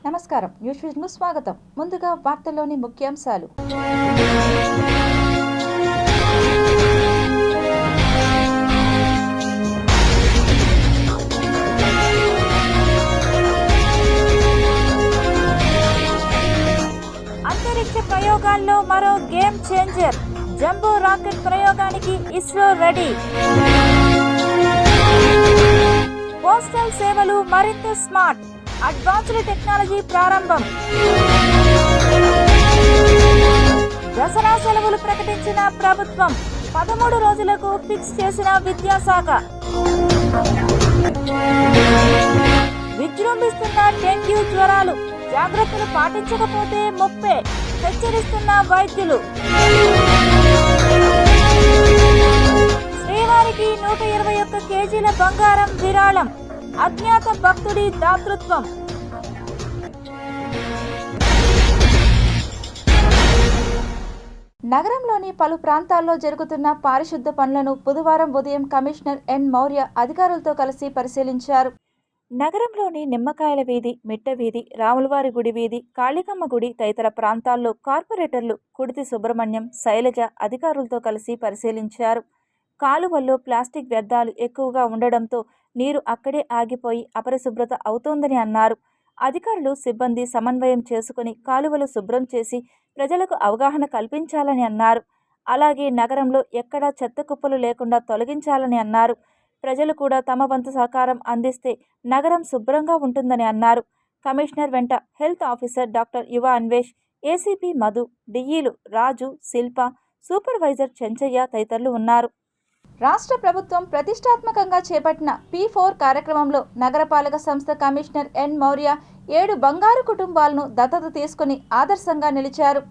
నమస్కారం, న్యూస్ విజన్కు స్వాగతం. ముందుగా వార్తల్లోని ముఖ్యాంశాలు. అంతరిక్ష ప్రయోగాల్లో మరో గేమ్ చేంజర్. జంబో రాకెట్ ప్రయోగానికి ఇస్రో రెడీ. పోస్టల్ సేవలు మరింత స్మార్ట్. అడ్వాన్స్డ్ టెక్నాలజీ ప్రారంభం. దసరా సెలవులు ప్రకటించిన ప్రభుత్వం. 13 రోజులకు ఫిక్స్ చేసిన విద్యాశాఖ. విజృంభిస్తున్న డెంగ్యూ జ్వరాలు. జాగ్రత్తలు పాటించకపోతే ముప్పే, హెచ్చరిస్తున్న వైద్యులు. శ్రీవారికి 121 కేజీల బంగారం విరాళం. అజ్ఞాత భక్తుడి దాతృత్వం. నగరంలోని పలు ప్రాంతాల్లో జరుగుతున్న పారిశుద్ధ పనులను బుధవారం ఉదయం కమిషనర్ ఎన్ మౌర్య అధికారులతో కలిసి పరిశీలించారు. నగరంలోని నిమ్మకాయల వీధి, మిట్ట వీధి, రాములవారి గుడి వీధి, కాళికమ్మ గుడి తదితర ప్రాంతాల్లో కార్పొరేటర్లు కుడితి సుబ్రహ్మణ్యం, శైలజ అధికారులతో కలిసి పరిశీలించారు. కాలువల్లో ప్లాస్టిక్ వ్యర్థాలు ఎక్కువగా ఉండడంతో నీరు అక్కడే ఆగిపోయి అపరిశుభ్రత అవుతోందని అన్నారు. అధికారులు, సిబ్బంది సమన్వయం చేసుకుని కాలువలు శుభ్రం చేసి ప్రజలకు అవగాహన కల్పించాలని అన్నారు. అలాగే నగరంలో ఎక్కడా చెత్త కుప్పలు లేకుండా తొలగించాలని అన్నారు. ప్రజలు కూడా తమ వంతు సహకారం అందిస్తే నగరం శుభ్రంగా ఉంటుందని అన్నారు. కమిషనర్ వెంట హెల్త్ ఆఫీసర్ డాక్టర్ యువ అన్వేష్, ఏసీపీ మధు, డిఈలు రాజు, శిల్ప, సూపర్వైజర్ చెంచయ్య తదితరులు ఉన్నారు. రాష్ట్ర ప్రభుత్వం ప్రతిష్టాత్మకంగా చేపట్టిన P4 కార్యక్రమంలో నగరపాలక సంస్థ కమిషనర్ ఎన్ మౌర్య 7 బంగారు కుటుంబాలను దత్తత తీసుకుని ఆదర్శంగా నిలిచారు.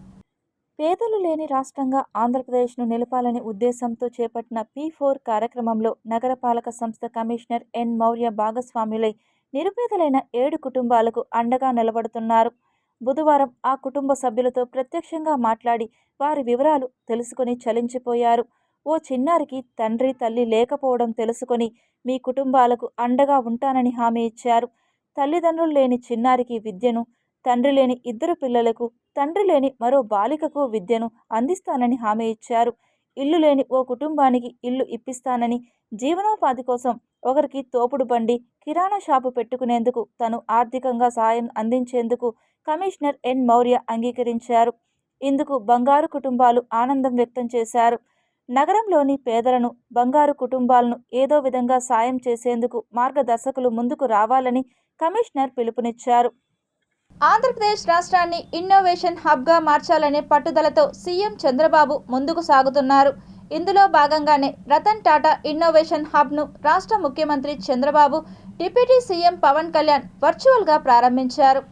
పేదలు లేని రాష్ట్రంగా ఆంధ్రప్రదేశ్ను నిలపాలనే ఉద్దేశంతో చేపట్టిన P4 కార్యక్రమంలో నగరపాలక సంస్థ కమిషనర్ ఎన్ మౌర్య భాగస్వాములై నిరుపేదలైన 7 కుటుంబాలకు అండగా నిలబడుతున్నారు. బుధవారం ఆ కుటుంబ సభ్యులతో ప్రత్యక్షంగా మాట్లాడి వారి వివరాలు తెలుసుకుని చలించిపోయారు. ఓ చిన్నారికి తండ్రి, తల్లి లేకపోవడం తెలుసుకొని మీ కుటుంబాలకు అండగా ఉంటానని హామీ ఇచ్చారు. తల్లిదండ్రులు లేని చిన్నారికి విద్యను, తండ్రి లేని 2 పిల్లలకు, తండ్రి లేని మరో బాలికకు విద్యను అందిస్తానని హామీ ఇచ్చారు. ఇల్లు లేని ఓ కుటుంబానికి ఇల్లు ఇప్పిస్తానని, జీవనోపాధి కోసం ఒకరికి తోపుడు బండి, కిరాణా షాపు పెట్టుకునేందుకు తను ఆర్థికంగా సాయం అందించేందుకు కమిషనర్ ఎన్ మౌర్య అంగీకరించారు. ఇందుకు బంగారు కుటుంబాలు ఆనందం వ్యక్తం చేశారు. నగరంలోని పేదలను, బంగారు కుటుంబాలను ఏదో విధంగా సాయం చేసేందుకు మార్గదర్శకులు ముందుకు రావాలని కమిషనర్ పిలుపునిచ్చారు. ఆంధ్రప్రదేశ్ రాష్ట్రాన్ని ఇన్నోవేషన్ హబ్గా మార్చాలనే పట్టుదలతో సీఎం చంద్రబాబు ముందుకు సాగుతున్నారు. ఇందులో భాగంగానే రతన్ టాటా ఇన్నోవేషన్ హబ్ను రాష్ట్ర ముఖ్యమంత్రి చంద్రబాబు, డిప్యూటీ సీఎం పవన్ కళ్యాణ్ వర్చువల్గా ప్రారంభించారు.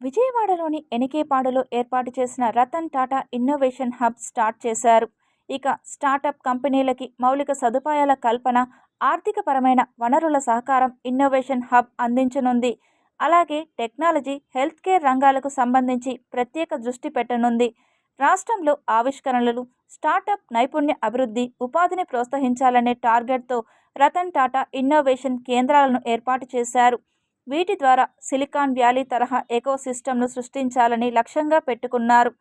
విజయవాడలోని ఎనికేపాడులో ఏర్పాటు చేసిన Ratan Tata innovation hub start చేశారు. ఇక స్టార్టప్ కంపెనీలకి మౌలిక సదుపాయాల కల్పన, ఆర్థికపరమైన వనరుల సహకారం ఇన్నోవేషన్ హబ్ అందించనుంది. అలాగే టెక్నాలజీ, హెల్త్ కేర్ రంగాలకు సంబంధించి ప్రత్యేక దృష్టి పెట్టనుంది. రాష్ట్రంలో ఆవిష్కరణలు, స్టార్టప్ నైపుణ్య అభివృద్ధి, ఉపాధిని ప్రోత్సహించాలనే టార్గెట్తో రతన్ టాటా ఇన్నోవేషన్ కేంద్రాలను ఏర్పాటు చేశారు. వీటి ద్వారా సిలికాన్ వ్యాలీ తరహా ఎకోసిస్టమ్ను సృష్టించాలని లక్ష్యంగా పెట్టుకున్నారు.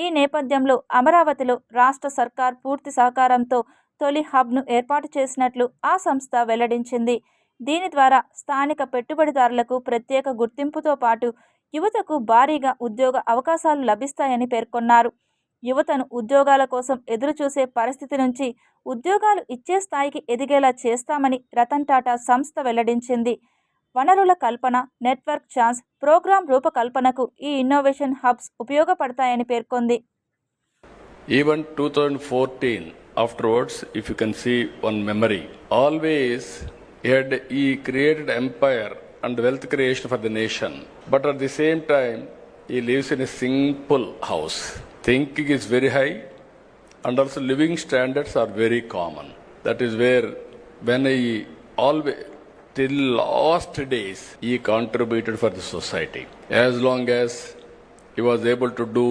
ఈ నేపథ్యంలో అమరావతిలో రాష్ట్ర సర్కార్ పూర్తి సహకారంతో తొలి హబ్ను ఏర్పాటు చేసినట్లు ఆ సంస్థ వెల్లడించింది. దీని ద్వారా స్థానిక పెట్టుబడిదారులకు ప్రత్యేక గుర్తింపుతో పాటు యువతకు భారీగా ఉద్యోగ అవకాశాలు లభిస్తాయని పేర్కొన్నారు. యువతను ఉద్యోగాల కోసం ఎదురుచూసే పరిస్థితి నుంచి ఉద్యోగాలు ఇచ్చే స్థాయికి ఎదిగేలా చేస్తామని రతన్ టాటా సంస్థ వెల్లడించింది. వనరుల కల్పన, నెట్వర్క్ ఛాన్స్, ప్రోగ్రాం రూపకల్పనకు ఈ ఇన్నోవేషన్ హబ్స్ ఉపయోగపడతాయని పేర్కొంది. Even 2014 afterwards, if you can see one memory, always he created empire and wealth creation for the nation. But at the same time, he lives in a simple house. Thinking is very high and also living standards are very common. That is where when he always till last days he contributed for the society. As long as he was able to do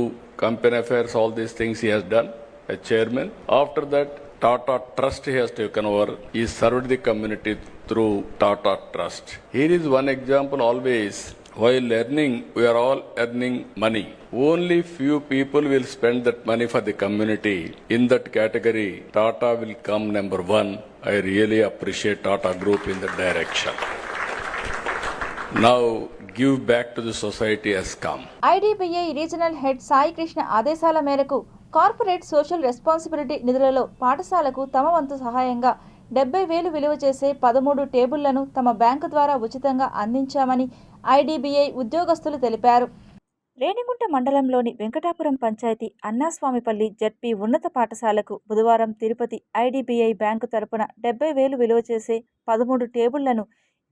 company affairs, all these things he has done as chairman. After that, Tata Trust he has taken over. He served the community through Tata Trust. Here is one example always While earning, we are all earning money. Only few people will spend that money for the community. In that category, Tata will come number one. I really appreciate Tata Group in that direction. Now, give back to the society has come. IDBI regional head Sai Krishna ఆదేశాల మేరకు corporate social responsibility నిధులలో పాఠశాలకు తమ వంతు సహాయంగా 70,000 విలువ చేసే 13 టేబుళ్లను తమ bank ద్వారా ఉచితంగా అందించామని ఐడిబిఐ ఉద్యోగస్తులు తెలిపారు. రేణిగుంట మండలంలోని వెంకటాపురం పంచాయతీ అన్నాస్వామిపల్లి జడ్పీ ఉన్నత పాఠశాలకు బుధవారం తిరుపతి ఐడిబిఐ బ్యాంకు తరపున 70,000 విలువ చేసే 13 టేబుళ్లను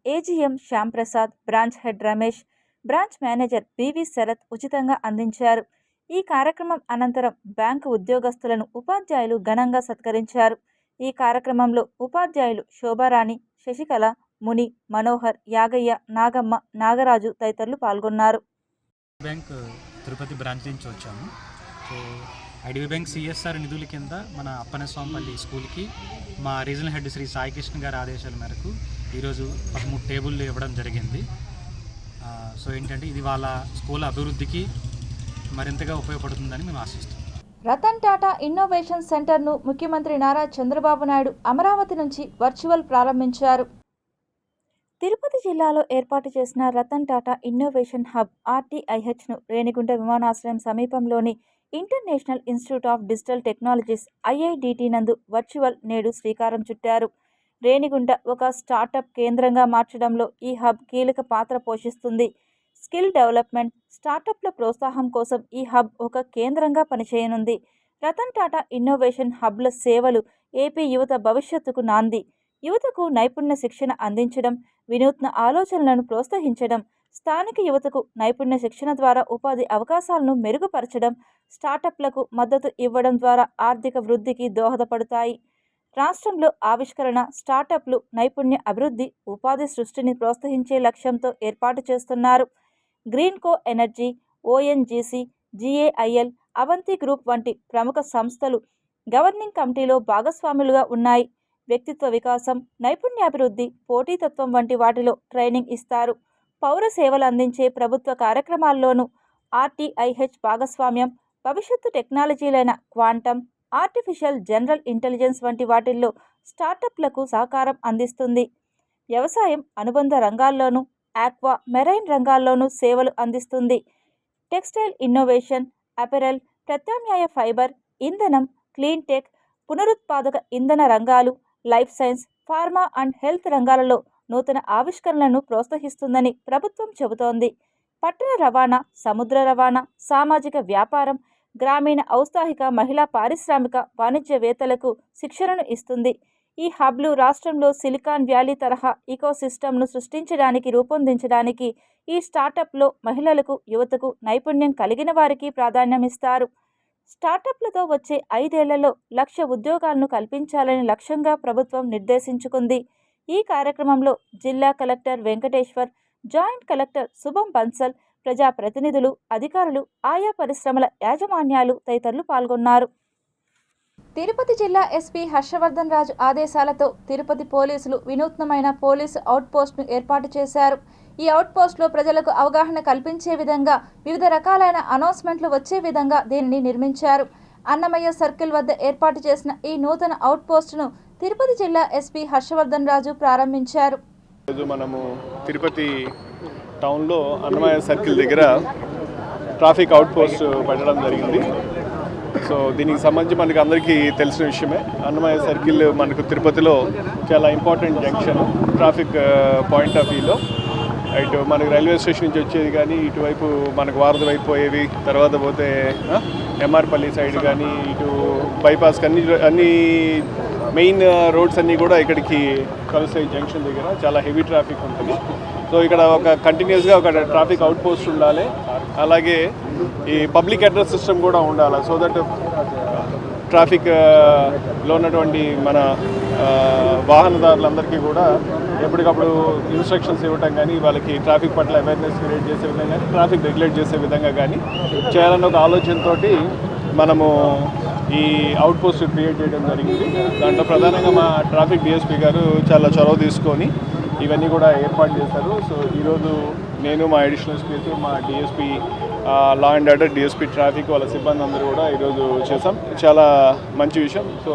AGM Shyamprasad, branch head Ramesh, branch manager B V Sharath ఉచితంగా అందించారు. ఈ కార్యక్రమం అనంతరం బ్యాంకు ఉద్యోగస్తులను ఉపాధ్యాయులు ఘనంగా సత్కరించారు. ఈ కార్యక్రమంలో ఉపాధ్యాయులు శోభారాణి, శశికళ, ముని, మనోహర్, యాగయ్య, నాగమ్మ, నాగరాజు తదితరులు పాల్గొన్నారు. బ్యాంక్ తిరుపతి బ్రాంచ్ నుంచి వచ్చాము. సో ఐడిబి బ్యాంక్ సిఎస్ఆర్ నిధుల కింద మన అప్పన్నస్వామిపల్లి స్కూల్కి మా రీజనల్ హెడ్ శ్రీ సాయి కృష్ణ గారి ఆదేశాల మేరకు ఈరోజు 13 టేబుళ్ళు ఇవ్వడం జరిగింది. సో ఏంటంటే ఇది వాళ్ళ స్కూల్ అభివృద్ధికి మరింతగా ఉపయోగపడుతుందని మేము ఆశిస్తున్నాం. రతన్ టాటా ఇన్నోవేషన్ సెంటర్ను ముఖ్యమంత్రి నారా చంద్రబాబు నాయుడు అమరావతి నుంచి వర్చువల్ ప్రారంభించారు. తిరుపతి జిల్లాలో ఏర్పాటు చేసిన రతన్ టాటా ఇన్నోవేషన్ హబ్ RTIHను రేణిగుంట విమానాశ్రయం సమీపంలోని international institute of digital technologies IIDT నందు వర్చువల్ నేడు శ్రీకారం చుట్టారు. రేణిగుంట ఒక స్టార్టప్ కేంద్రంగా మార్చడంలో ఈ హబ్ కీలక పాత్ర పోషిస్తుంది. స్కిల్ డెవలప్మెంట్, స్టార్టప్ల ప్రోత్సాహం కోసం ఈ హబ్ ఒక కేంద్రంగా పనిచేయనుంది. రతన్ టాటా ఇన్నోవేషన్ హబ్ల సేవలు ఏపీ యువత భవిష్యత్తుకు నాంది. యువతకు నైపుణ్య శిక్షణ అందించడం, వినూత్న ఆలోచనలను ప్రోత్సహించడం, స్థానిక యువతకు నైపుణ్య శిక్షణ ద్వారా ఉపాధి అవకాశాలను మెరుగుపరచడం, స్టార్టప్లకు మద్దతు ఇవ్వడం ద్వారా ఆర్థిక వృద్ధికి దోహదపడతాయి. రాష్ట్రంలో ఆవిష్కరణ, స్టార్టప్లు, నైపుణ్య అభివృద్ధి, ఉపాధి సృష్టిని ప్రోత్సహించే లక్ష్యంతో ఏర్పాటు చేస్తున్నారు. Greenko energy, ONGC, GAIL, Avanti group వంటి ప్రముఖ సంస్థలు గవర్నింగ్ కమిటీలో భాగస్వాములుగా ఉన్నాయి. వ్యక్తిత్వ వికాసం, నైపుణ్యాభివృద్ధి, పోటీతత్వం వంటి వాటిలో ట్రైనింగ్ ఇస్తారు. పౌర సేవలు అందించే ప్రభుత్వ కార్యక్రమాల్లోనూ RTIH భాగస్వామ్యం, భవిష్యత్తు టెక్నాలజీలైన క్వాంటమ్, ఆర్టిఫిషియల్ జనరల్ ఇంటెలిజెన్స్ వంటి వాటిల్లో స్టార్టప్లకు సహకారం అందిస్తుంది. వ్యవసాయం, అనుబంధ రంగాల్లోనూ, ఆక్వా, మెరైన్ రంగాల్లోనూ సేవలు అందిస్తుంది. టెక్స్టైల్ ఇన్నోవేషన్, అపెరల్, ప్రత్యామ్నాయ ఫైబర్, ఇంధనం, క్లీన్ టెక్, పునరుత్పాదక ఇంధన రంగాలు, life science, pharma and health రంగాలలో నూతన ఆవిష్కరణలను ప్రోత్సహిస్తుందని ప్రభుత్వం చెబుతోంది. పట్టణ రవాణా, సముద్ర రవాణా, సామాజిక వ్యాపారం, గ్రామీణ ఔత్సాహిక, మహిళా పారిశ్రామిక, వాణిజ్యవేత్తలకు శిక్షణను ఇస్తుంది. ఈ హబ్లు రాష్ట్రంలో సిలికాన్ వ్యాలీ తరహా ఈకోసిస్టమ్ను సృష్టించడానికి, రూపొందించడానికి ఈ స్టార్టప్లో మహిళలకు, యువతకు, నైపుణ్యం కలిగిన వారికి ప్రాధాన్యమిస్తారు. స్టార్టప్లతో వచ్చే 5 ఏళ్లలో 1,00,000 ఉద్యోగాలను కల్పించాలని లక్ష్యంగా ప్రభుత్వం నిర్దేశించుకుంది. ఈ కార్యక్రమంలో జిల్లా కలెక్టర్ వెంకటేశ్వర్, జాయింట్ కలెక్టర్ శుభం బన్సల్, ప్రజాప్రతినిధులు, అధికారులు, ఆయా పరిశ్రమల యాజమాన్యాలు తదితరులు పాల్గొన్నారు. తిరుపతి జిల్లా ఎస్పీ హర్షవర్ధన్ రాజు ఆదేశాలతో తిరుపతి పోలీసులు వినూత్నమైన పోలీసు అవుట్పోస్ట్ను ఏర్పాటు చేశారు. ఈ అవుట్పోస్ట్లో ప్రజలకు అవగాహన కల్పించే విధంగా వివిధ రకాలైన అనౌన్స్మెంట్లు వచ్చే విధంగా దీనిని నిర్మించారు. అన్నమయ్య సర్కిల్ వద్ద ఏర్పాటు చేసిన ఈ నూతన అవుట్పోస్టును తిరుపతి జిల్లా ఎస్పీ హర్షవర్ధన్ రాజు ప్రారంభించారు. మనము తిరుపతి టౌన్లో అన్నమయ్య సర్కిల్ దగ్గర ట్రాఫిక్ అవుట్పోస్ట్ పెట్టడం జరిగింది. సో దీనికి సంబంధించి మనకి అందరికీ తెలిసిన విషయమే. అన్నమయ్య సర్కిల్ మనకు తిరుపతిలో చాలా important junction traffic point of వ్యూలో. ఇటు మనకు రైల్వే స్టేషన్ నుంచి వచ్చేది కానీ, ఇటువైపు మనకు వారధి వైపు పోయేవి, తర్వాత పోతే ఎంఆర్పల్లి సైడ్ కానీ, ఇటు బైపాస్ అన్ని మెయిన్ రోడ్స్ అన్నీ కూడా ఇక్కడికి కలుస్తాయి. జంక్షన్ దగ్గర చాలా హెవీ ట్రాఫిక్ ఉంటుంది. సో ఇక్కడ ఒక కంటిన్యూస్గా ఒక ట్రాఫిక్ అవుట్ పోస్ట్ ఉండాలి. అలాగే ఈ పబ్లిక్ అడ్రస్ సిస్టమ్ కూడా ఉండాలి. సో దట్ ట్రాఫిక్లో ఉన్నటువంటి మన వాహనదారులందరికీ కూడా ఎప్పటికప్పుడు ఇన్స్ట్రక్షన్స్ ఇవ్వటం కానీ, వాళ్ళకి ట్రాఫిక్ పట్ల అవేర్నెస్ క్రియేట్ చేసే విధంగా కానీ, ట్రాఫిక్ రెగ్యులేట్ చేసే విధంగా కానీ చేయాలన్న ఒక ఆలోచనతో మనము ఈ అవుట్ పోస్ట్ క్రియేట్ చేయడం జరిగింది. దాంట్లో ప్రధానంగా మా ట్రాఫిక్ డిఎస్పీ గారు చాలా చొరవ తీసుకొని ఇవన్నీ కూడా ఏర్పాటు చేశారు. సో ఈరోజు నేను మా అడిషనల్ ఎస్పీ, మా DSP law and order, DSP traffic వాళ్ళ సిబ్బంది అందరూ కూడా ఈరోజు చేసాం. చాలా మంచి విషయం. సో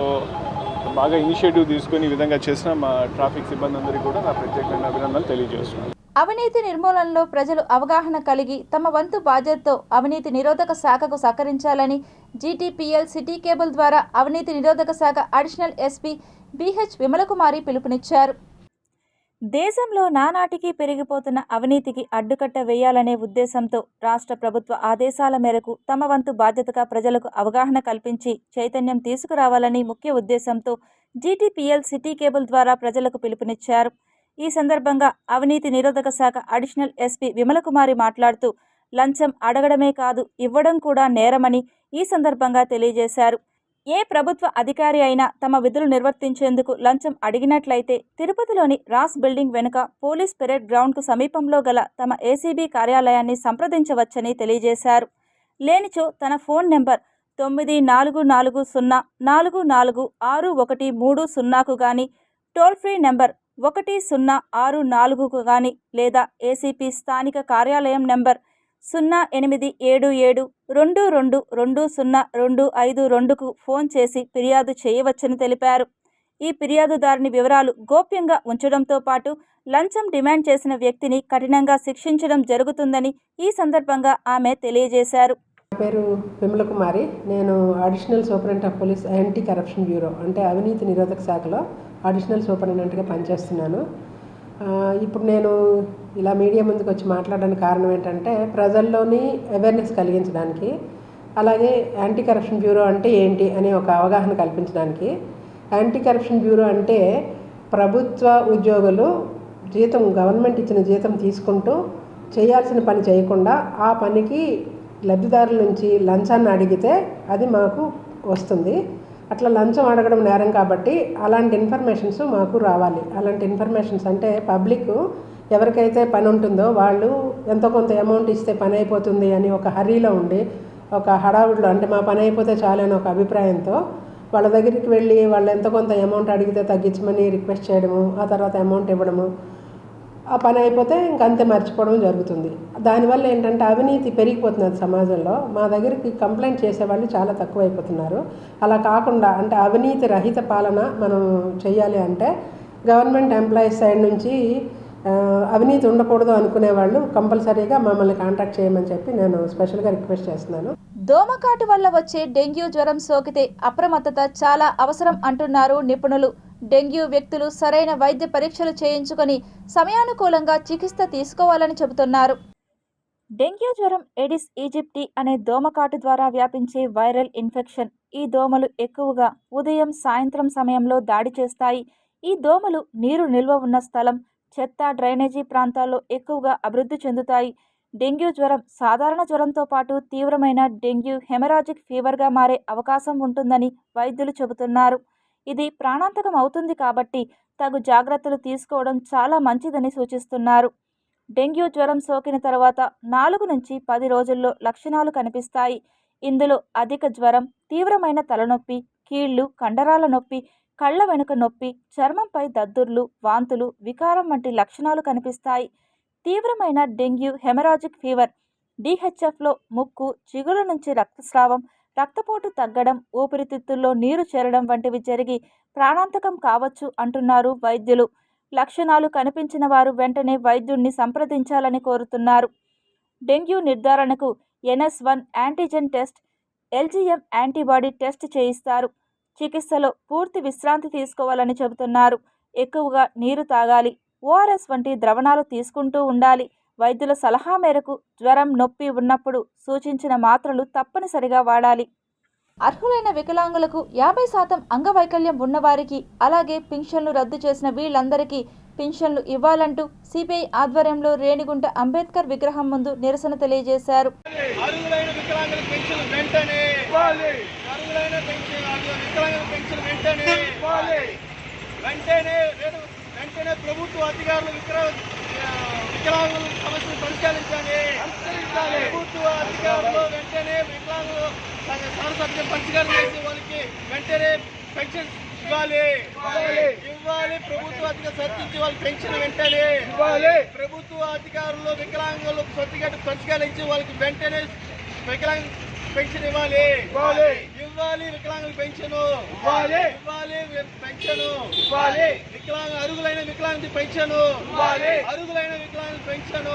బాగా ఇనిషియేటివ్ తీసుకొని ఈ విధంగా చేసిన మా ట్రాఫిక్ సిబ్బంది అందరికీ కూడా నా ప్రత్యేకమైన అభినందనలు తెలియజేస్తున్నాను. అవినీతి నిర్మూలనలో ప్రజలు అవగాహన కలిగి తమ వంతు బాధ్యతతో అవినీతి నిరోధక శాఖకు సహకరించాలని జీటీపీఎల్ సిటీ కేబుల్ ద్వారా అవినీతి నిరోధక శాఖ అడిషనల్ ఎస్పీ బిహెచ్ విమలకుమారి పిలుపునిచ్చారు. దేశంలో నానాటికి పెరిగిపోతున్న అవినీతికి అడ్డుకట్ట వేయాలనే ఉద్దేశంతో రాష్ట్ర ప్రభుత్వ ఆదేశాల మేరకు తమ వంతు బాధ్యతగా ప్రజలకు అవగాహన కల్పించి చైతన్యం తీసుకురావాలని ముఖ్య ఉద్దేశంతో జీటీపీఎల్ సిటీ కేబుల్ ద్వారా ప్రజలకు పిలుపునిచ్చారు. ఈ సందర్భంగా అవినీతి నిరోధక శాఖ అడిషనల్ ఎస్పీ విమలకుమారి మాట్లాడుతూ లంచం అడగడమే కాదు ఇవ్వడం కూడా నేరమని ఈ సందర్భంగా తెలియజేశారు. ఏ ప్రభుత్వ అధికారి అయినా తమ విధులు నిర్వర్తించేందుకు లంచం అడిగినట్లయితే తిరుపతిలోని రాస్ బిల్డింగ్ వెనుక పోలీస్ పెరేడ్ గ్రౌండ్కు సమీపంలో గల తమ ఏసీబీ కార్యాలయాన్ని సంప్రదించవచ్చని తెలియజేశారు. లేనిచో తన ఫోన్ నెంబర్ 9444446130కు కానీ, టోల్ ఫ్రీ నెంబర్ 1064కు కానీ లేదా ఏసీపీ స్థానిక కార్యాలయం నెంబర్ 087722202552కు ఫోన్ చేసి ఫిర్యాదు చేయవచ్చని తెలిపారు. ఈ ఫిర్యాదుదారుని వివరాలు గోప్యంగా ఉంచడంతో పాటు లంచం డిమాండ్ చేసిన వ్యక్తిని కఠినంగా శిక్షించడం జరుగుతుందని ఈ సందర్భంగా ఆమె తెలియజేశారు. నా పేరు విమలకుమారి. నేను additional superintendent of police anti corruption bureau అంటే అవినీతి నిరోధక శాఖలో అడిషనల్ సూపరింటెండెంట్గా పనిచేస్తున్నాను. ఇప్పుడు నేను ఇలా మీడియా ముందుకు వచ్చి మాట్లాడడానికి కారణం ఏంటంటే ప్రజల్లోని అవేర్నెస్ కలిగించడానికి, అలాగే యాంటీ కరప్షన్ బ్యూరో అంటే ఏంటి అనే ఒక అవగాహన కల్పించడానికి. యాంటీ కరప్షన్ బ్యూరో అంటే ప్రభుత్వ ఉద్యోగులు గవర్నమెంట్ ఇచ్చిన జీతం తీసుకుంటూ చేయాల్సిన పని చేయకుండా ఆ పనికి లబ్ధిదారుల నుంచి లంచాన్ని అడిగితే అది మాకు వస్తుంది. అట్లా లంచం అడగడం నేరం కాబట్టి అలాంటి ఇన్ఫర్మేషన్స్ మాకు రావాలి. అలాంటి ఇన్ఫర్మేషన్స్ అంటే పబ్లిక్ ఎవరికైతే పని ఉంటుందో వాళ్ళు ఎంతో కొంత అమౌంట్ ఇస్తే పని అయిపోతుంది అని ఒక హరీలో ఉండి, ఒక హడావుడిలో అంటే మా పని అయిపోతే చాలని ఒక అభిప్రాయంతో వాళ్ళ దగ్గరికి వెళ్ళి వాళ్ళు ఎంతో కొంత అమౌంట్ అడిగితే తగ్గించమని రిక్వెస్ట్ చేయడము, ఆ తర్వాత అమౌంట్ ఇవ్వడము, ఆ పని అయిపోతే ఇంకంతే మర్చిపోవడం జరుగుతుంది. దానివల్ల ఏంటంటే అవినీతి పెరిగిపోతున్నది సమాజంలో. మా దగ్గరికి కంప్లైంట్ చేసేవాళ్ళు చాలా తక్కువైపోతున్నారు. అలా కాకుండా అంటే అవినీతి రహిత పాలన మనం చేయాలి అంటే గవర్నమెంట్ ఎంప్లాయీస్ సైడ్ నుంచి అవినీతి ఉండకూడదు అనుకునే వాళ్ళు కంపల్సరీగా మమ్మల్ని కాంటాక్ట్ చేయమని చెప్పి నేను స్పెషల్గా రిక్వెస్ట్ చేస్తున్నాను. దోమకాటు వల్ల వచ్చే డెంగ్యూ జ్వరం సోకితే అప్రమత్తత చాలా అవసరం అంటున్నారు నిపుణులు. డెంగ్యూ వ్యక్తులు సరైన వైద్య పరీక్షలు చేయించుకొని సమయానుకూలంగా చికిత్స తీసుకోవాలని చెబుతున్నారు. డెంగ్యూ జ్వరం ఎడిస్ ఈజిప్టి అనే దోమకాటు ద్వారా వ్యాపించే వైరల్ ఇన్ఫెక్షన్. ఈ దోమలు ఎక్కువగా ఉదయం, సాయంత్రం సమయంలో దాడి చేస్తాయి. ఈ దోమలు నీరు నిల్వ ఉన్న స్థలం, చెత్త, డ్రైనేజీ ప్రాంతాల్లో ఎక్కువగా అభివృద్ధి చెందుతాయి. డెంగ్యూ జ్వరం సాధారణ జ్వరంతో పాటు తీవ్రమైన డెంగ్యూ హెమరాజిక్ ఫీవర్గా మారే అవకాశం ఉంటుందని వైద్యులు చెబుతున్నారు. ఇది ప్రాణాంతకం అవుతుంది కాబట్టి తగు జాగ్రత్తలు తీసుకోవడం చాలా మంచిదని సూచిస్తున్నారు. డెంగ్యూ జ్వరం సోకిన తర్వాత 4 నుంచి 10 రోజుల్లో లక్షణాలు కనిపిస్తాయి. ఇందులో అధిక జ్వరం, తీవ్రమైన తలనొప్పి, కీళ్లు, కండరాల నొప్పి, కళ్ళ వెనుక నొప్పి, చర్మంపై దద్దుర్లు, వాంతులు, వికారం వంటి లక్షణాలు కనిపిస్తాయి. తీవ్రమైన డెంగ్యూ హెమరాజిక్ ఫీవర్ డిహెచ్ఎఫ్లో ముక్కు, చిగుళ్ళ నుంచి రక్తస్రావం, రక్తపోటు తగ్గడం, ఊపిరితిత్తుల్లో నీరు చేరడం వంటివి జరిగి ప్రాణాంతకం కావచ్చు అంటున్నారు వైద్యులు. లక్షణాలు కనిపించిన వారు వెంటనే వైద్యుడిని సంప్రదించాలని కోరుతున్నారు. డెంగ్యూ నిర్ధారణకు NS1 antigen test, LGM antibody test చేయిస్తారు. చికిత్సలో పూర్తి విశ్రాంతి తీసుకోవాలని చెబుతున్నారు. ఎక్కువగా నీరు తాగాలి, ORS వంటి ద్రవణాలు తీసుకుంటూ ఉండాలి. వైద్యుల సలహా మేరకు జ్వరం, నొప్పి ఉన్నప్పుడు సూచించిన మాత్రలు తప్పనిసరిగా వాడాలి. అర్హులైన వికలాంగులకు 50% అంగవైకల్యం ఉన్నవారికి, అలాగే పింఛన్లు రద్దు చేసిన వీళ్ళందరికీ పింఛన్లు ఇవ్వాలంటూ సిపిఐ ఆధ్వర్యంలో రేణిగుంట అంబేద్కర్ విగ్రహం ముందు నిరసన తెలియజేశారు. వెంటనే ప్రభుత్వ అధికారులు వికలాంగుల సమస్యలు పరిష్కరించాలి. ప్రభుత్వ అధికారులు వెంటనే వికలాంగులు పరిష్కారం చేసి వాళ్ళకి వెంటనే పెన్షన్ ఇవ్వాలి ఇవ్వాలి ప్రభుత్వ అధికారులు సర్దించి వాళ్ళకి పెన్షన్ వెంటనే ఇవ్వాలి. ప్రభుత్వ అధికారులు వికలాంగులకు సర్టిఫికేట్ పరిష్కరించి వాళ్ళకి వెంటనే వికలాంగ పెన్షన్ ఇవ్వాలి ఇవ్వాలి వికలాంగుల పెన్షన్ ఇవ్వాలి పెన్షన్ ఇవ్వాలి. అరుగులైన వికలాంగుల పెన్షన్ అరుగులైన వికలాంగుల పెన్షన్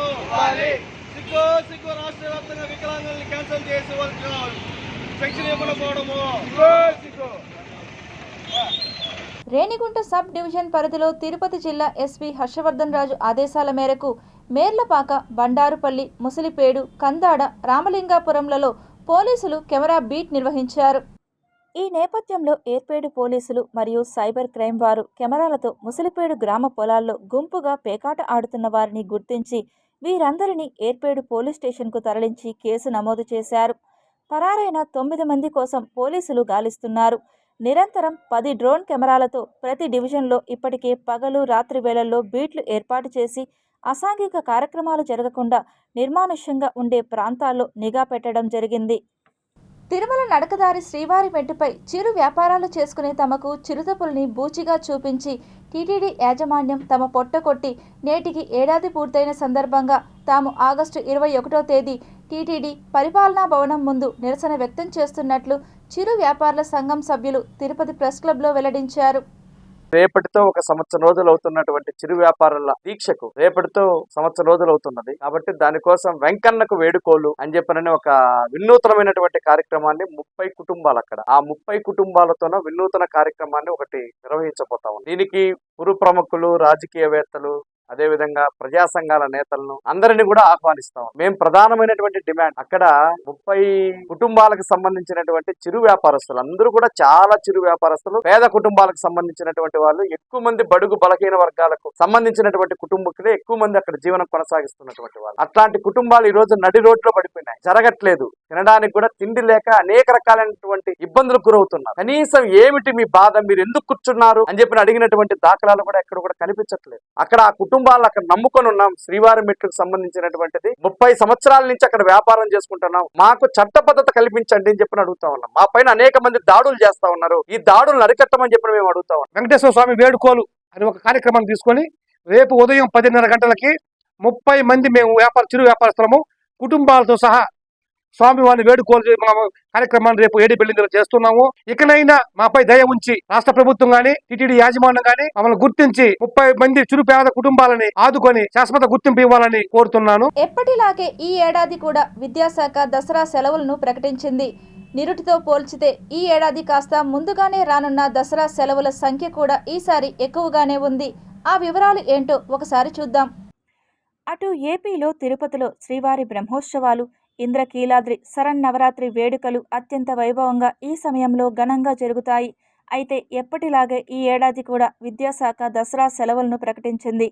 సిగ్గు రాష్ట్ర వ్యాప్తంగా వికలాంగుల్ని క్యాన్సిల్ చేసి వాళ్ళకి పెన్షన్ ఇవ్వకుండా పోవడము రేణిగుంట సబ్ డివిజన్ పరిధిలో తిరుపతి జిల్లా ఎస్పీ హర్షవర్ధన్ రాజు ఆదేశాల మేరకు మేర్లపాక, బండారుపల్లి, ముసిలిపేడు, కందాడ, రామలింగాపురంలలో పోలీసులు కెమెరా బీట్ నిర్వహించారు. ఈ నేపథ్యంలో ఏర్పేడు పోలీసులు మరియు సైబర్ క్రైమ్ వారు కెమెరాలతో ముసిలిపేడు గ్రామ పొలాల్లో గుంపుగా పేకాట ఆడుతున్న వారిని గుర్తించి వీరందరినీ ఏర్పేడు పోలీస్ స్టేషన్కు తరలించి కేసు నమోదు చేశారు. పరారైన 9 మంది కోసం పోలీసులు గాలిస్తున్నారు. నిరంతరం 10 డ్రోన్ కెమెరాలతో ప్రతి డివిజన్లో ఇప్పటికే పగలు, రాత్రి వేళల్లో బీట్లు ఏర్పాటు చేసి అసాంఘిక కార్యక్రమాలు జరగకుండా నిర్మానుష్యంగా ఉండే ప్రాంతాల్లో నిఘా పెట్టడం జరిగింది. తిరుమల నడకదారి శ్రీవారి మెట్టుపై చిరు వ్యాపారాలు చేసుకునే తమకు చిరుతపుల్ని బూచిగా చూపించి టీటీడీ యాజమాన్యం తమ పొట్ట కొట్టి నేటికి ఏడాది పూర్తయిన సందర్భంగా తాము ఆగస్టు 21వ తేదీ టీటీడీ పరిపాలనా భవనం ముందు నిరసన వ్యక్తం చేస్తున్నట్లు చిరు వ్యాపారుల సంఘం సభ్యులు తిరుపతి ప్రెస్ క్లబ్లో వెల్లడించారు. రేపటితో ఒక సంవత్సరం రోజులు అవుతున్నటువంటి చిరు వ్యాపారుల దీక్షకు రేపటితో సంవత్సరం రోజులు అవుతున్నది. కాబట్టి దానికోసం వెంకన్నకు వేడుకోలు అని చెప్పనని ఒక వినూతనమైనటువంటి కార్యక్రమాన్ని 30 కుటుంబాలు అక్కడ ఆ 30 కుటుంబాలతోన వినూతన కార్యక్రమాన్ని ఒకటి నిర్వహించబోతా ఉంది. దీనికి పురు ప్రముఖులు, రాజకీయవేత్తలు, అదేవిధంగా ప్రజా సంఘాల నేతలను అందరినీ కూడా ఆహ్వానిస్తాం. మేము ప్రధానమైనటువంటి డిమాండ్ అక్కడ 30 కుటుంబాలకు సంబంధించినటువంటి చిరు వ్యాపారస్తులు అందరూ కూడా చాలా చిరు వ్యాపారస్తులు, పేద కుటుంబాలకు సంబంధించినటువంటి వాళ్ళు, ఎక్కువ మంది బడుగు బలహీన వర్గాలకు సంబంధించినటువంటి కుటుంబకులే ఎక్కువ మంది అక్కడ జీవనం కొనసాగిస్తున్నటువంటి వాళ్ళు. అట్లాంటి కుటుంబాలు ఈ రోజు నడి రోడ్లో పడిపోయినాయి. జరగట్లేదు, తినడానికి కూడా తిండి లేక అనేక రకాలైనటువంటి ఇబ్బందులకు గురవుతున్నారు. కనీసం ఏమిటి మీ బాధ, మీరు ఎందుకు కూర్చున్నారు అని చెప్పి అడిగినటువంటి దాఖలాలు కూడా ఎక్కడ కూడా కనిపించట్లేదు. అక్కడ ఆ కుటుంబాలను అక్కడ నమ్ముకొని ఉన్నాం. శ్రీవారి మెట్లకు సంబంధించినటువంటిది 30 సంవత్సరాల నుంచి అక్కడ వ్యాపారం చేసుకుంటున్నాం. మాకు చట్టబద్ధత కల్పించండి అని చెప్పి అడుగుతా ఉన్నాం. మా పైన అనేక మంది దాడులు చేస్తా ఉన్నారు. ఈ దాడులను అరికట్టమని చెప్పి మేము అడుగుతా ఉన్నాం. వెంకటేశ్వర స్వామి వేడుకోలు అని ఒక కార్యక్రమాన్ని తీసుకొని రేపు ఉదయం 10:30 గంటలకి 30 మంది మేము చిరు వ్యాపారస్తులము కుటుంబాలతో సహా స్వామివారిని వేడుకోలు కార్యక్రమాన్ని రేపు ఏడిపల్లి చేస్తున్నాము. ఇకనైనా మాపై దయ ఉంచి రాష్ట్ర ప్రభుత్వం గాని, టీటీడీ యాజమాన్యం గాని మమ్మల్ని గుర్తించి 30 మంది చిరు పేద కుటుంబాలని ఆదుకొని శాశ్వత గుర్తింపు ఇవ్వాలని కోరుతున్నాను. ఎప్పటిలాగే ఈ ఏడాది కూడా విద్యాశాఖ దసరా సెలవులను ప్రకటించింది. నిరుటితో పోల్చితే ఈ ఏడాది కాస్త ముందుగానే రానున్న దసరా సెలవుల సంఖ్య కూడా ఈసారి ఎక్కువగానే ఉంది. ఆ వివరాలు ఏంటో ఒకసారి చూద్దాం. అటు ఏపీలో తిరుపతిలో శ్రీవారి బ్రహ్మోత్సవాలు, ఇంద్రకీలాద్రి శరన్నవరాత్రి వేడుకలు అత్యంత వైభవంగా ఈ సమయంలో ఘనంగా జరుగుతాయి. అయితే ఎప్పటిలాగే ఈ ఏడాది కూడా విద్యాశాఖ దసరా సెలవులను ప్రకటించింది.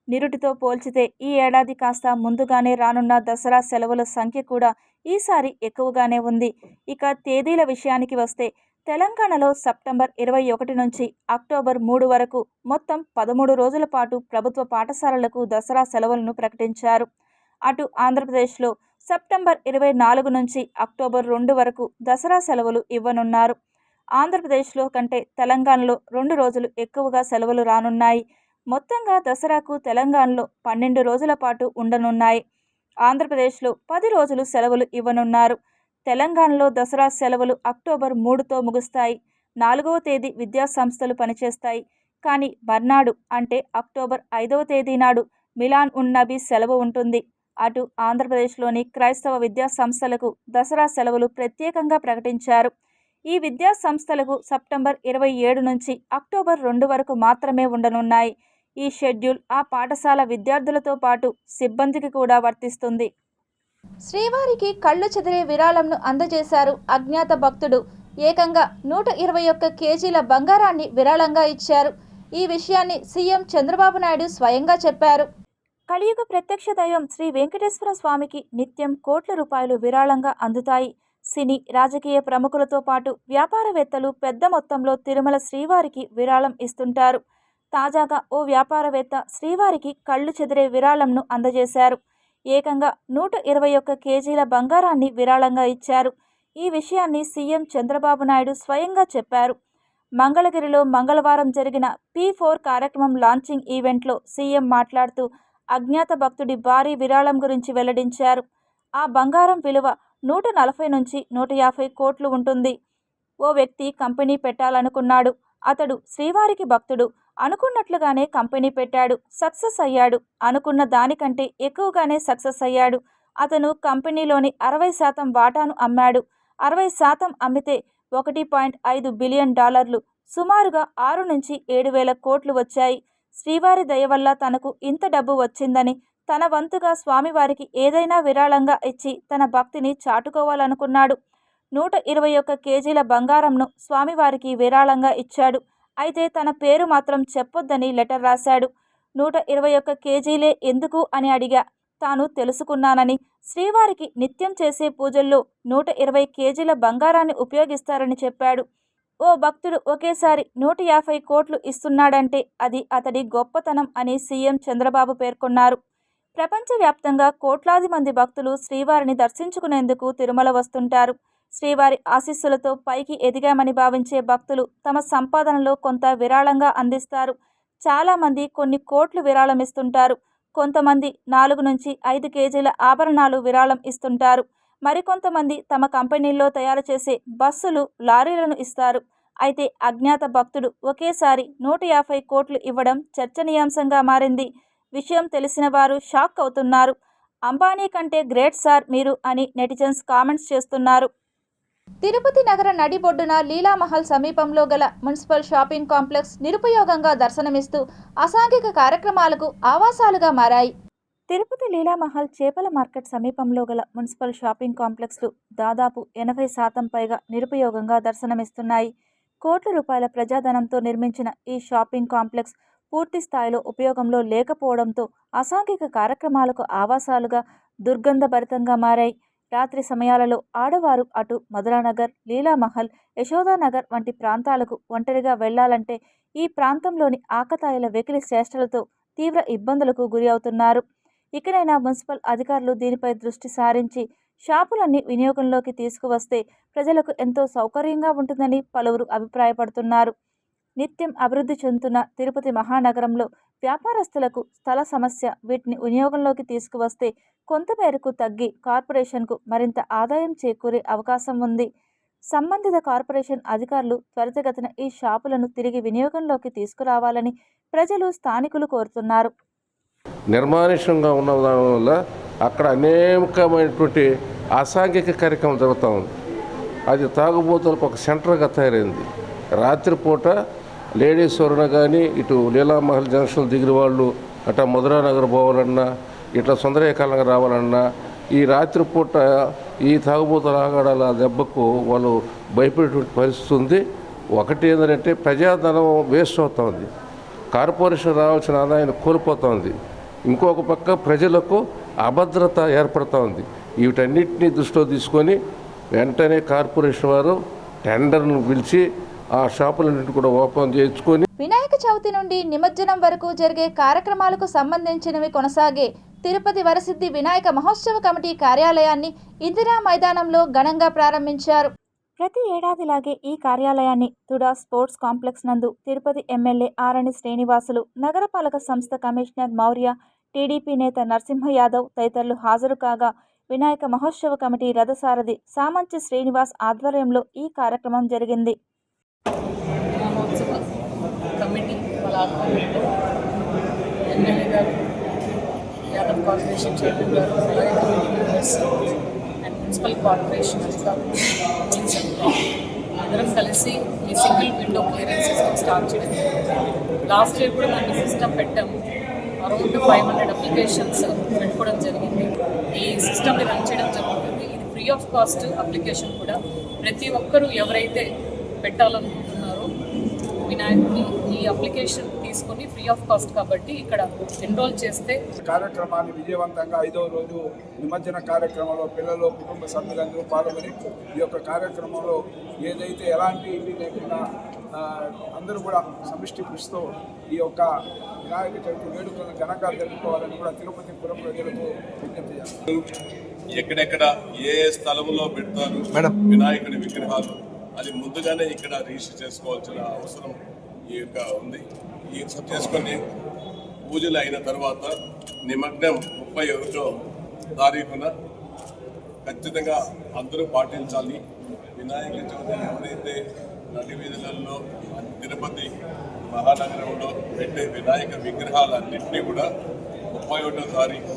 నిరుటితో పోల్చితే ఈ ఏడాది కాస్త ముందుగానే రానున్న దసరా సెలవుల సంఖ్య కూడా ఈసారి ఎక్కువగానే ఉంది. ఇక తేదీల విషయానికి వస్తే తెలంగాణలో సెప్టెంబర్ 21 నుంచి అక్టోబర్ 3 వరకు మొత్తం 13 రోజుల పాటు ప్రభుత్వ పాఠశాలలకు దసరా సెలవులను ప్రకటించారు. అటు ఆంధ్రప్రదేశ్లో సెప్టెంబర్ 24 నుంచి అక్టోబర్ 2 వరకు దసరా సెలవులు ఇవ్వనున్నారు. ఆంధ్రప్రదేశ్లో కంటే తెలంగాణలో 2 రోజులు ఎక్కువగా సెలవులు రానున్నాయి. మొత్తంగా దసరాకు తెలంగాణలో 12 రోజుల పాటు ఉండనున్నాయి. ఆంధ్రప్రదేశ్లో 10 రోజులు సెలవులు ఇవ్వనున్నారు. తెలంగాణలో దసరా సెలవులు అక్టోబర్ 3తో ముగుస్తాయి. 4వ తేదీ విద్యాసంస్థలు పనిచేస్తాయి. కానీ మర్నాడు అంటే అక్టోబర్ 5వ తేదీ నాడు మిలాన్ ఉన్ నబీ సెలవు ఉంటుంది. అటు ఆంధ్రప్రదేశ్లోని క్రైస్తవ విద్యా సంస్థలకు దసరా సెలవులు ప్రత్యేకంగా ప్రకటించారు. ఈ విద్యా సంస్థలకు సెప్టెంబర్ 27 నుంచి అక్టోబర్ 2 వరకు మాత్రమే ఉండనున్నాయి. ఈ షెడ్యూల్ ఆ పాఠశాల విద్యార్థులతో పాటు సిబ్బందికి కూడా వర్తిస్తుంది. శ్రీవారికి కళ్ళు చెదిరే విరాళంను అందజేశారు అజ్ఞాత భక్తుడు. ఏకంగా 121 కేజీల బంగారాన్ని విరాళంగా ఇచ్చారు. ఈ విషయాన్ని సీఎం చంద్రబాబు నాయుడు స్వయంగా చెప్పారు. కలియుగ ప్రత్యక్ష దైవం శ్రీ వెంకటేశ్వర స్వామికి నిత్యం కోట్ల రూపాయలు విరాళంగా అందుతాయి. సినీ, రాజకీయ ప్రముఖులతో పాటు వ్యాపారవేత్తలు పెద్ద మొత్తంలో తిరుమల శ్రీవారికి విరాళం ఇస్తుంటారు. తాజాగా ఓ వ్యాపారవేత్త శ్రీవారికి కళ్ళు చెదిరే విరాళంను అందజేశారు. ఏకంగా 121 కేజీల బంగారాన్ని విరాళంగా ఇచ్చారు. ఈ విషయాన్ని సీఎం చంద్రబాబు నాయుడు స్వయంగా చెప్పారు. మంగళగిరిలో మంగళవారం జరిగిన P4 కార్యక్రమం లాంచింగ్ ఈవెంట్లో సీఎం మాట్లాడుతూ అజ్ఞాత భక్తుడి భారీ విరాళం గురించి వెల్లడించారు. ఆ బంగారం విలువ 140 నుంచి 150 కోట్లు ఉంటుంది. ఓ వ్యక్తి కంపెనీ పెట్టాలనుకున్నాడు. అతడు శ్రీవారికి భక్తుడు. అనుకున్నట్లుగానే కంపెనీ పెట్టాడు. సక్సెస్ అయ్యాడు. అనుకున్న దానికంటే ఎక్కువగానే సక్సెస్ అయ్యాడు. అతను కంపెనీలోని 60% వాటాను అమ్మాడు. 60% అమ్మితే $1.5 బిలియన్, సుమారుగా 6 నుంచి 7 వేల కోట్లు వచ్చాయి. శ్రీవారి దయ వల్ల తనకు ఇంత డబ్బు వచ్చిందని, తన వంతుగా స్వామివారికి ఏదైనా విరాళంగా ఇచ్చి తన భక్తిని చాటుకోవాలనుకున్నాడు. 121 కేజీల బంగారంను స్వామివారికి విరాళంగా ఇచ్చాడు. అయితే తన పేరు మాత్రం చెప్పొద్దని లెటర్ రాశాడు. 121 కేజీలే ఎందుకు అని అడిగా. తాను తెలుసుకున్నానని, శ్రీవారికి నిత్యం చేసే పూజల్లో 120 కేజీల బంగారాన్ని ఉపయోగిస్తారని చెప్పాడు. ఓ భక్తుడు ఒకేసారి 150 కోట్లు ఇస్తున్నాడంటే అది అతడి గొప్పతనం అని సీఎం చంద్రబాబు పేర్కొన్నారు. ప్రపంచవ్యాప్తంగా కోట్లాది మంది భక్తులు శ్రీవారిని దర్శించుకునేందుకు తిరుమల వస్తుంటారు. శ్రీవారి ఆశీస్సులతో పైకి ఎదిగామని భావించే భక్తులు తమ సంపాదనలో కొంత విరాళంగా అందిస్తారు. చాలామంది కొన్ని కోట్లు విరాళం ఇస్తుంటారు. కొంతమంది 4 నుంచి 5 కేజీల ఆభరణాలు విరాళం ఇస్తుంటారు. మరికొంతమంది తమ కంపెనీల్లో తయారు చేసే బస్సులు, లారీలను ఇస్తారు. అయితే అజ్ఞాత భక్తుడు ఒకేసారి 150 కోట్లు ఇవ్వడం చర్చనీయాంశంగా మారింది. విషయం తెలిసిన వారు షాక్ అవుతున్నారు. అంబానీ కంటే గ్రేట్ సార్ మీరు అని నెటిజన్స్ కామెంట్స్ చేస్తున్నారు. తిరుపతి నగర నడిబొడ్డున లీలామహల్ సమీపంలో గల మున్సిపల్ షాపింగ్ కాంప్లెక్స్ నిరుపయోగంగా దర్శనమిస్తూ అసాంఘిక కార్యక్రమాలకు ఆవాసాలుగా మారాయి. తిరుపతి లీలామహల్ చేపల మార్కెట్ సమీపంలో గల మున్సిపల్ షాపింగ్ కాంప్లెక్స్లు దాదాపు 80% పైగా నిరుపయోగంగా దర్శనమిస్తున్నాయి. కోట్ల రూపాయల ప్రజాధనంతో నిర్మించిన ఈ షాపింగ్ కాంప్లెక్స్ పూర్తి స్థాయిలో ఉపయోగంలో లేకపోవడంతో అసాంఘిక కార్యక్రమాలకు ఆవాసాలుగా దుర్గంధభరితంగా మారాయి. రాత్రి సమయాలలో ఆడవారు అటు మధురానగర్, లీలామహల్, యశోదానగర్ వంటి ప్రాంతాలకు ఒంటరిగా వెళ్లాలంటే ఈ ప్రాంతంలోని ఆకతాయిల వెకిలి చేష్టలతో తీవ్ర ఇబ్బందులకు గురి అవుతున్నారు. ఇకనైనా మున్సిపల్ అధికారులు దీనిపై దృష్టి సారించి షాపులన్నీ వినియోగంలోకి తీసుకువస్తే ప్రజలకు ఎంతో సౌకర్యంగా ఉంటుందని పలువురు అభిప్రాయపడుతున్నారు. నిత్యం అభివృద్ధి చెందుతున్న తిరుపతి మహానగరంలో వ్యాపారస్తులకు స్థల సమస్య. వీటిని వినియోగంలోకి తీసుకువస్తే కొంతమేరకు తగ్గి కార్పొరేషన్కు మరింత ఆదాయం చేకూరే అవకాశం ఉంది. సంబంధిత కార్పొరేషన్ అధికారులు త్వరితగతిన ఈ షాపులను తిరిగి వినియోగంలోకి తీసుకురావాలని ప్రజలు, స్థానికులు కోరుతున్నారు. నిర్మానుష్యంగా ఉన్న వల్ల అక్కడ అనేకమైనటువంటి అసాంఘిక కార్యక్రమం జరుగుతూ ఉంది. అది తాగుబోతులకు ఒక సెంటర్గా తయారైంది. రాత్రిపూట లేడీస్ ఎవరైనా కానీ ఇటు లీలామహల్ జంక్షన్ దిగిన వాళ్ళు అట్లా మధురానగర్ పోవాలన్నా, ఇట్లా సుందరీకరణగా రావాలన్నా ఈ రాత్రిపూట ఈ తాగుబోతుల ఆగాడాల దెబ్బకు వాళ్ళు భయపడేటువంటి పరిస్థితి ఉంది. ఒకటి ఏంటంటే ప్రజాధనం వేస్ట్ అవుతూ ఉంది. కార్పొరేషన్ రావాల్సిన ఆదాయాన్ని కోల్పోతూ ఉంది. ఇంకొక పక్క ప్రజలకు అభద్రత ఏర్పడుతూ ఉంది. వీటన్నిటిని దృష్టిలో తీసుకొని వెంటనే కార్పొరేషన్ వారు టెండర్ను పిలిచి ఆ షాపులన్నింటినీ కూడా ఓపెన్ చేయించుకొని వినాయక చవితి నుండి నిమజ్జనం వరకు జరిగే కార్యక్రమాలకు సంబంధించినవి కొనసాగే తిరుపతి వరసిద్ధి వినాయక మహోత్సవ కమిటీ కార్యాలయాన్ని ఇందిరా మైదానంలో ఘనంగా ప్రారంభించారు. ప్రతి ఏడాదిలాగే ఈ కార్యాలయాన్ని తుడా స్పోర్ట్స్ కాంప్లెక్స్ నందు తిరుపతి ఎమ్మెల్యే ఆరణి శ్రీనివాసులు, నగరపాలక సంస్థ కమిషనర్ మౌర్య, టీడీపీ నేత నరసింహ యాదవ్ తదితరులు హాజరు కాగా వినాయక మహోత్సవ కమిటీ రథసారథి సామంచి శ్రీనివాస్ ఆధ్వర్యంలో ఈ కార్యక్రమం జరిగింది. మహోత్సవ కమిటీ వాళ్ళ ఆధ్వర్యంలో ఎమ్మెల్యే గారు, యాదవ్ కార్పొరేషన్ చైర్మన్ గారు, అలాగే committee members and municipal corporation అధికారులు, పోలీస్ అధికారులు అందరం కలిసి ఈ single window clearance system start చేయడం జరిగింది. లాస్ట్ ఇయర్ కూడా మనం ఈ సిస్టమ్ పెట్టాము. అరౌండ్ 500 అప్లికేషన్స్ పెట్టుకోవడం జరిగింది. ఈ సిస్టమ్ని రన్ చేయడం జరుగుతుంది. ఇది ఫ్రీ ఆఫ్ కాస్ట్ అప్లికేషన్ కూడా. ప్రతి ఒక్కరూ ఎవరైతే పెట్టాలనుకుంటున్నారో వినాయకుని ఈ అప్లికేషన్ తీసుకొని ఫ్రీ ఆఫ్ కాస్ట్ కాబట్టి ఇక్కడ ఎన్రోల్ చేస్తే కార్యక్రమాన్ని విజయవంతంగా 5వ రోజు నిమజ్జన కార్యక్రమంలో పిల్లలు, కుటుంబ సభ్యులందరూ పాల్గొని ఈ యొక్క కార్యక్రమంలో ఏదైతే ఎలాంటి ఇది లేకుండా అందరూ కూడా సమిష్టి కృషితో ఈ యొక్క వినాయక చవితి వేడుకలను ఘనంగా జరుపుకోవాలని కూడా తిరుపతి పురం ప్రజలకు విజ్ఞప్తి చేస్తారు. ఎక్కడెక్కడ ఏ స్థలంలో పెడతారు వినాయకుడి విగ్రహాలు అది ముందుగానే ఇక్కడ రిజిస్టర్ చేసుకోవాల్సిన అవసరం ఈ యొక్క ఉంది. ఈ చేసుకొని పూజలు అయిన తర్వాత నిమగ్నం 31వ తారీఖున ఖచ్చితంగా అందరూ పాటించాలి. వినాయక చవితి ఎవరైతే నడి వీధులలో తిరుపతి మహానగరంలో పెట్టే వినాయక విగ్రహాలన్నింటినీ కూడా 31వ తారీఖు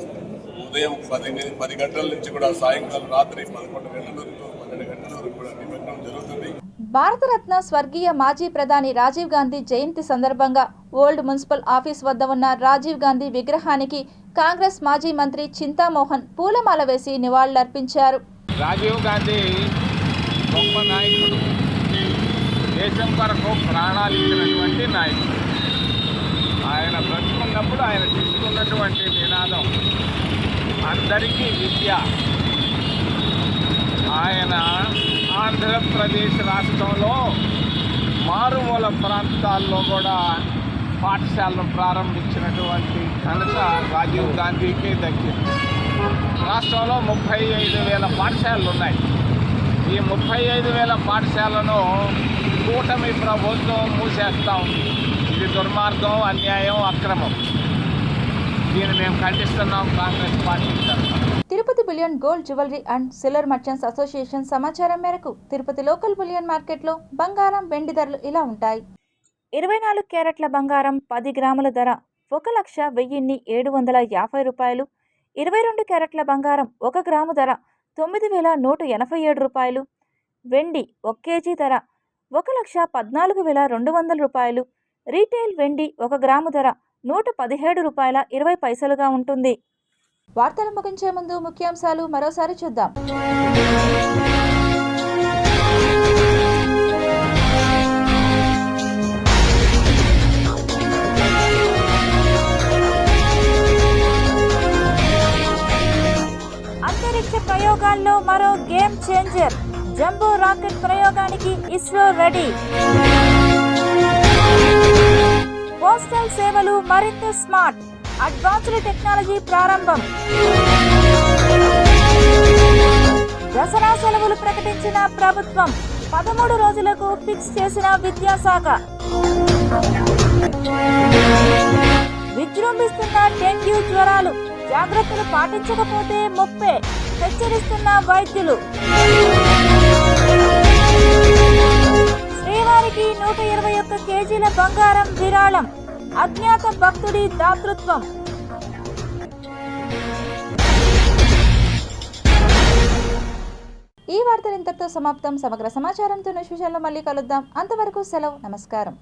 ఉదయం 10 గంటల నుంచి కూడా సాయంకాలం రాత్రి 11 గంటల వరకు 12 గంటల వరకు కూడా నిమగ్నం జరుగుతుంది. భారతరత్న స్వర్గీయ మాజీ ప్రధాని రాజీవ్ గాంధీ జయంతి సందర్భంగా ఓల్డ్ మున్సిపల్ ఆఫీస్ వద్ద ఉన్న రాజీవ్ గాంధీ విగ్రహానికి కాంగ్రెస్ మాజీ మంత్రి చింతామోహన్ పూలమాల వేసి నివాళులర్పించారు. రాజీవ్ గాంధీ గొప్ప నాయకుడు, దేశం కొరకు ప్రాణాలు ఇచ్చినటువంటి నాయకుడు. ఆయన బ్రతుకున్నప్పుడు ఆయన తీసుకున్నటువంటి నినాదం అందరికీ విద్య. ఆయన ఆంధ్రప్రదేశ్ రాష్ట్రంలో మారుమూల ప్రాంతాల్లో కూడా పాఠశాలను ప్రారంభించినటువంటి ఘనత రాజీవ్ గాంధీకి దక్కింది. రాష్ట్రంలో 35,000 పాఠశాలలు ఉన్నాయి. ఈ 35,000 పాఠశాలను కూటమి ప్రభుత్వం మూసేస్తా ఉంది. ఇది దుర్మార్గం, అన్యాయం, అక్రమం. దీన్ని మేము ఖండిస్తున్నాం కాంగ్రెస్ పార్టీ తరఫున. Tirupati bullion gold jewellery and silver merchants association సమాచారం మేరకు తిరుపతి లోకల్ బులియన్ మార్కెట్లో బంగారం, వెండి ధరలు ఇలా ఉంటాయి. 24 క్యారెట్ల బంగారం 10 గ్రాముల ధర 1,10,750 రూపాయలు. 22 క్యారెట్ల బంగారం 1 గ్రాము ధర 9,187 రూపాయలు. వెండి 1 కేజీ ధర 1,14,200 రూపాయలు. రీటైల్ వెండి 1 గ్రాము ధర 117 రూపాయల 20 పైసలుగా ఉంటుంది. వార్తలు ముగించే ముందు ముఖ్యాంశాలు మరోసారి చూద్దాం. అంతరిక్ష ప్రయోగాల్లో మరో గేమ్ చేంజర్. జంబో రాకెట్ ప్రయోగానికి ఇస్రో రెడీ. పోస్టల్ సేవలు మరింత స్మార్ట్. అడ్వాన్స్డ్ టెక్నాలజీ ప్రారంభం. దసరా సెలవులు ప్రకటించిన ప్రభుత్వం. 13 రోజులకు ఫిక్స్ చేసిన విద్యాశాఖ. విజృంభిస్తున్న డెంగ్యూ జ్వరాలు. జాగ్రత్తలు పాటించకపోతే ముప్పే. హెచ్చరిస్తున్న వైద్యులు. శ్రీవారికి 121 కేజీల బంగారం విరాళం. అజ్ఞాత భక్తుడి దాతృత్వం. ఈ వార్తలు ఇంతటితో సమాప్తం. సమగ్ర సమాచారంతో నెక్స్ట్ విషయంలో మళ్ళీ కలుద్దాం. అంతవరకు సెలవు. నమస్కారం.